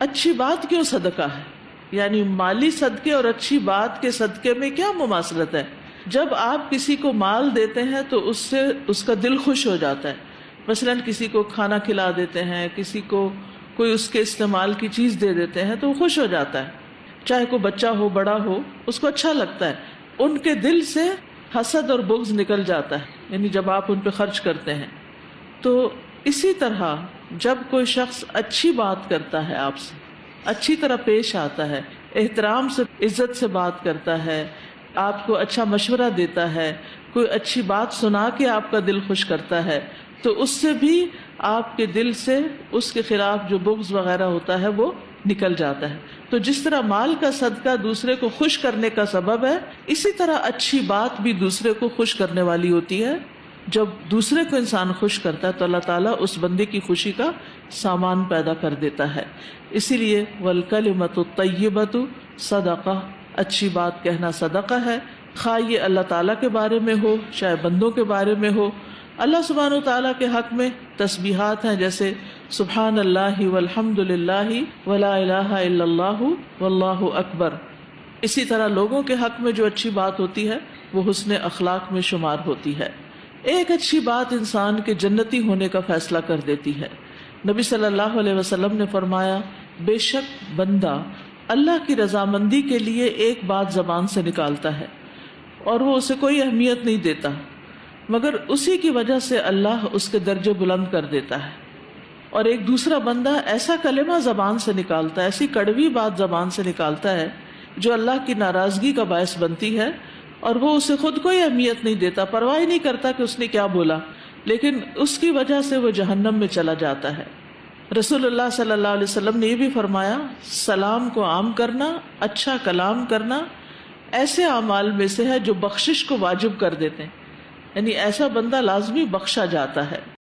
اچھی بات کیوں صدقہ ہے؟ یعنی مالی صدقے اور اچھی بات کے صدقے میں کیا مماثلت ہے؟ جب آپ کسی کو مال دیتے ہیں تو اس سے اس کا دل خوش ہو جاتا ہے. مثلاً کسی کو کھانا کھلا دیتے ہیں، کسی کو کوئی اس کے استعمال کی چیز دے دیتے ہیں تو وہ خوش ہو جاتا ہے. چاہے کوئی بچہ ہو بڑا ہو، اس کو اچھا لگتا ہے. ان کے دل سے حسد اور بغض نکل جاتا ہے، یعنی جب آپ ان پہ خرچ کرتے ہیں. تو اسی طرح جب کوئی شخص اچھی بات کرتا ہے، آپ سے اچھی طرح پیش آتا ہے، احترام سے عزت سے بات کرتا ہے، آپ کو اچھا مشورہ دیتا ہے، کوئی اچھی بات سنا کے آپ کا دل خوش کرتا ہے، تو اس سے بھی آپ کے دل سے اس کے خلاف جو بغض وغیرہ ہوتا ہے وہ نکل جاتا ہے. تو جس طرح مال کا صدقہ دوسرے کو خوش کرنے کا سبب ہے، اسی طرح اچھی بات بھی دوسرے کو خوش کرنے والی ہوتی ہے. جب دوسرے کو انسان خوش کرتا ہے تو اللہ تعالیٰ اس بندے کی خوشی کا سامان پیدا کر دیتا ہے. اسی لیے والکلمۃ الطیبۃ صدقہ، اچھی بات کہنا صدقہ ہے، خواہ یہ اللہ تعالیٰ کے بارے میں ہو چاہے بندوں کے بارے میں ہو. اللہ سبحانہ وتعالیٰ کے حق میں تسبیحات ہیں، جیسے سبحان اللہ والحمد للہ ولا الہ الا اللہ واللہ اکبر. اسی طرح لوگوں کے حق میں جو اچھی بات ہوتی ہے وہ حسن اخلاق میں شمار ہوتی ہے. ایک اچھی بات انسان کے جنتی ہونے کا فیصلہ کر دیتی ہے. نبی صلی اللہ علیہ وسلم نے فرمایا، بے شک بندہ اللہ کی رضامندی کے لیے ایک بات زبان سے نکالتا ہے اور وہ اسے کوئی اہمیت نہیں دیتا، مگر اسی کی وجہ سے اللہ اس کے درجے بلند کر دیتا ہے. اور ایک دوسرا بندہ ایسا کلمہ زبان سے نکالتا ہے، ایسی کڑوی بات زبان سے نکالتا ہے جو اللہ کی ناراضگی کا باعث بنتی ہے، اور وہ اسے خود کوئی اہمیت نہیں دیتا، پرواہ نہیں کرتا کہ اس نے کیا بولا، لیکن اس کی وجہ سے وہ جہنم میں چلا جاتا ہے. رسول اللہ صلی اللہ علیہ وسلم نے یہ بھی فرمایا، سلام کو عام کرنا، اچھا کلام کرنا ایسے اعمال میں سے ہے جو بخشش کو واجب کر دیتے ہیں، یعنی ایسا بندہ لازمی بخشا جاتا ہے.